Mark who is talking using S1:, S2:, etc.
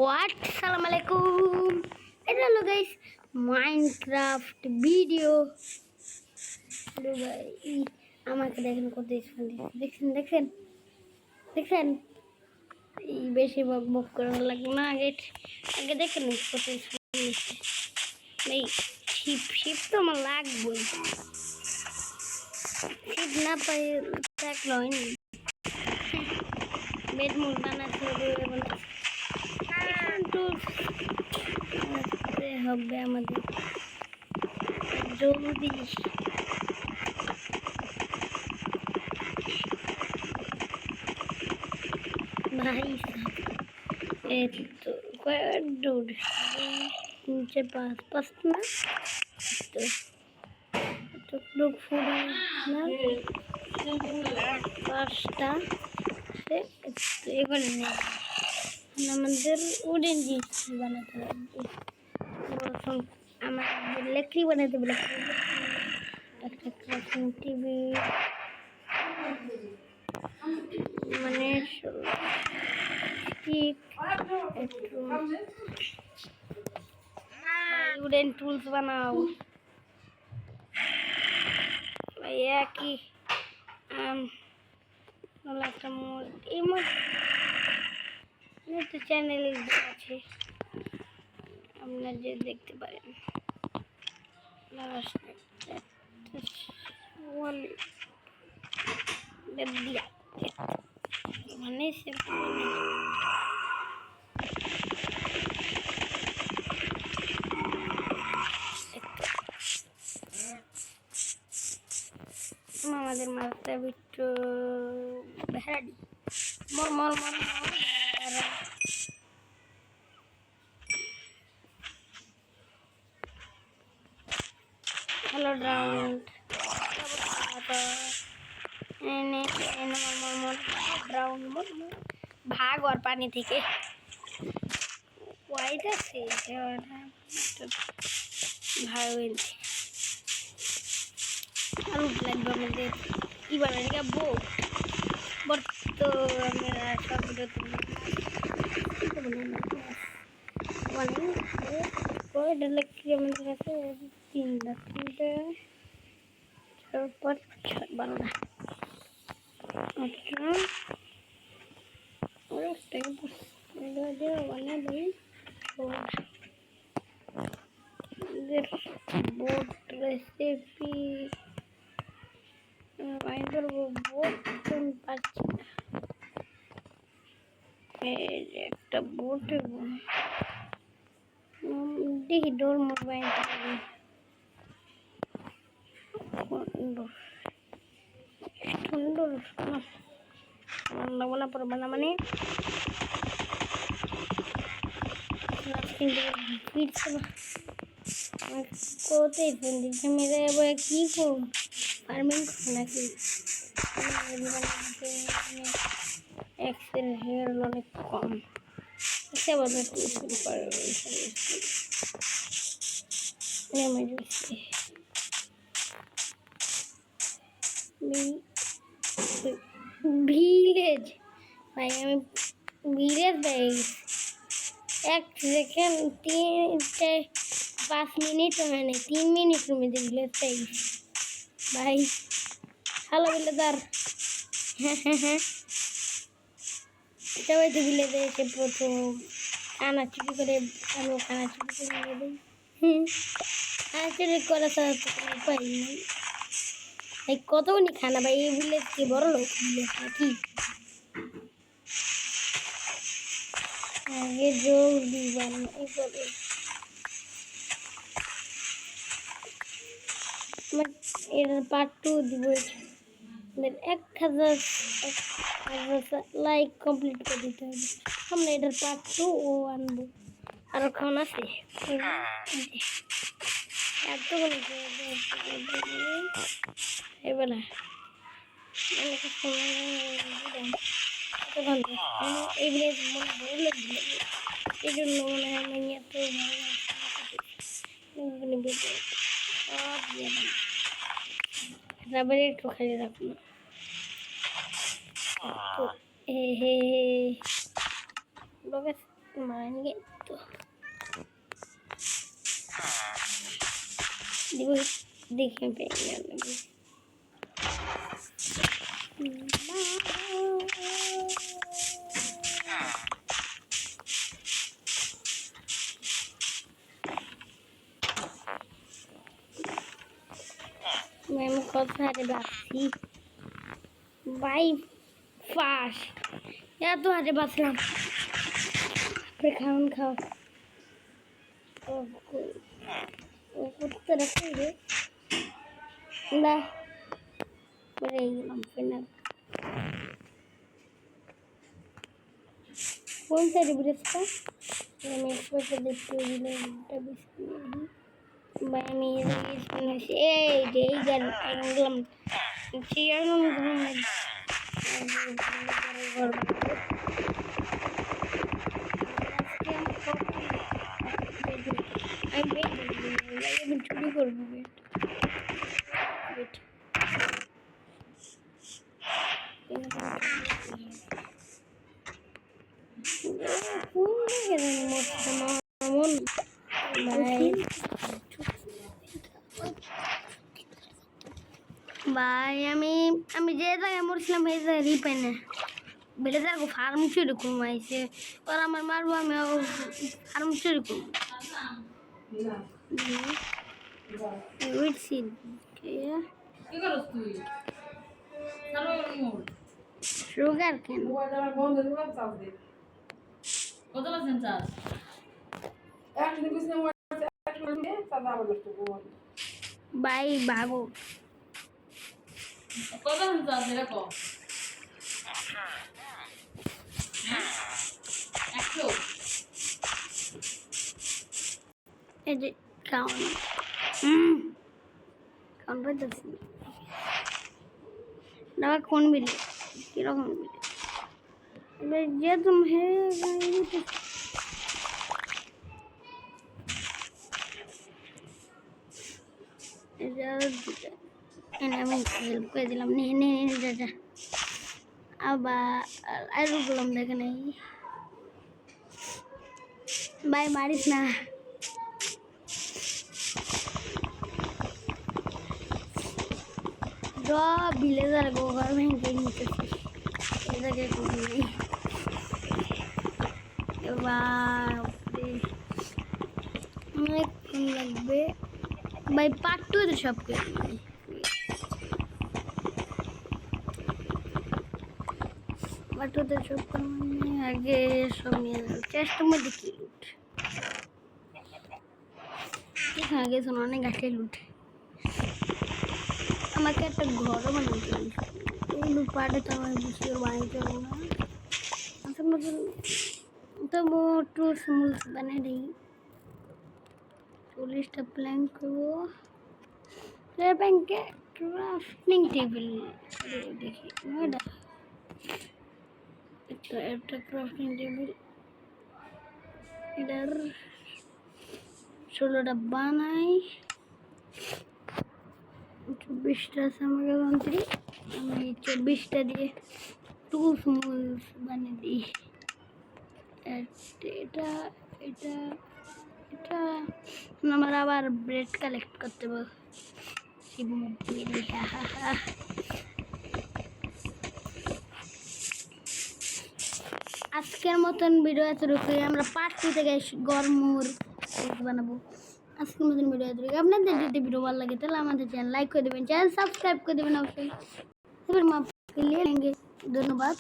S1: What? Assalamualaikum. Hello guys, Minecraft video. Hello guys, আমাকে দেখেন কত স্পেন্ড দেখছেন দেখছেন দেখছেন এই বেশি বক বক করা লাগবে না আগে আগে দেখেন কত স্পেন্ড এই শিপ তো আমার লাগবেই শিপ না পাই থাকলে হয়নি বেড মুড বানাতে হবে হবে আমাদের জলদি ভাই তো কয়েক দূর নিচে পাঁচ না তো লোক ফুড়ে না পাঁচটা এখানে আমাদের উডেন জিনিস বানাতে লাগবে আমাদের লেকড়ি বানাতে বলে একটা ক্রাফটিং টিভি মানে স্টিক একটু উডেন টুলস বানাও একই একটা এই মধ্যে চ্যানেল আছে আপনারা যে দেখতে পারেন মানে আমাদের মাথা বিট্টু বেহারি মর মর মর हेलो ड्राउंड भाग और पानी थी के वाइट से भाग লাগবে আমাদের কি বানাই কা বোট বোট তো আমরা সব ভিডিও कोई डायलॉग की আমাদের কাছে তিনটা তারপর বাংলা আচ্ছা ওর স্টেপ এটা মানে ভাই বোট রেসিপি বাইন্ডার বোট কোন পাচ্ছি এই একটা বোট দেখি ডোর মোবাইল সুন্দর বানা পড়বে না মানে কোথায় ফোন দিচ্ছে মেরে এবার কি করব ফার্মিং নাকি এক্সেল হেয়ার অনেক কম সে বাজার শুরু করবে ভিলেজ ভাই আমি ভিলেজ যাই 1 সেকেন্ড 5 মিনিট হয় না 3 মিনিটের মধ্যে ভিলেজ যাই ভাই হ্যালো বিলেদার সবাই তো ভিলেজে এসে প্রথম খানা চুরি করে আমি খানা চুরি করে দিই খানা চুরি করা ছাড়া তো কোনো উপায় নেই এই কতগুলি খানা ভাই এই ভিলেজ কি বড় লোক ভিলেজ নাকি আগে জলদি বানাই করে এর পার্ট 2 দিব 1000 লাইক কমপ্লিট করে দিতে হবে আমরা এটার পার্ট 2 ও আনবো আরো খাওয়া আছে এতগুলো এবার এই ভিলেজ মনে ভালো লাগবে এই জন্য মনে হয় আমি এত সব রাবারে একটু খালি রাখুন হে হে मारेंगे तो देखो देखने पे मैं बहुत सारे बाकी भाई फास्ट यार तो आरे बसलाम पे खाऊं खाओ ओ कुत्ते रखेंगे ना पड़े हम फिर कौन सा रिब्रेस का मैं इसको तो देखते हुए तभी मैं मेरे इसमें से डेगर एंगलम चियरम घूम I'm waiting for you. Wait. भाई আমি যে জায়গায় মরছিলাম এই জায়গায় রিপেনে বেলে যাবো ফার্ম চুরি করবো আইসে ওরা আমার মারবো আমি ফার্ম চুরি করবো উঠছি সুগার কেন ভাই ভাগো
S2: কত চার্জ এরকম 100
S1: এই যে কাউন কাউন বলতেছি না কোন বিলে কিরকম বিলে এবার যে তুমি হে আমি হেল্প করে দিলাম নে নে যা আবার আর বললাম দেখে নাই ভাই মারিস না ভিলেজার গোঘর ভেঙে নিতেছি এটাকে করি নেই এবার অনেকক্ষণ লাগবে ভাই পার্ট টু তো সব করে পার্ট টু তো সব আগে সব নিয়ে যাবো চেষ্টার মধ্যে কি লুট আগে শোনো অনেক গাছে লুট আমাকে একটা ঘরও বানাতে এই লুট পাড়ে তো আমার বুঝতে বানাইতে পারবো না আসল মতন তো মোটু স্মুল বানিয়ে দিই 40টা প্ল্যান করবো ব্যাংকে ক্রাফটিং টেবিল দেখি একটা ক্রাফটিং টেবিল এটার 16টা বানাই 24টা আছে আমার যন্ত্রী আমি 24টা দিয়ে টুলস মুলস বানিয়ে দিই এটা এটা এটা আমার আবার ব্রেড কালেক্ট করতে হবে আজকের মতন ভিডিও এতটুকু আমরা পার্ট 2 থেকে গরমুর বানাবো আজকের মতন ভিডিও এতটুকু আপনাদের যদি ভিডিও ভালো লাগে তাহলে আমাদের চ্যানেল লাইক করে দেবেন চ্যানেল সাবস্ক্রাইব করে দেবেন অবশ্যই ধন্যবাদ।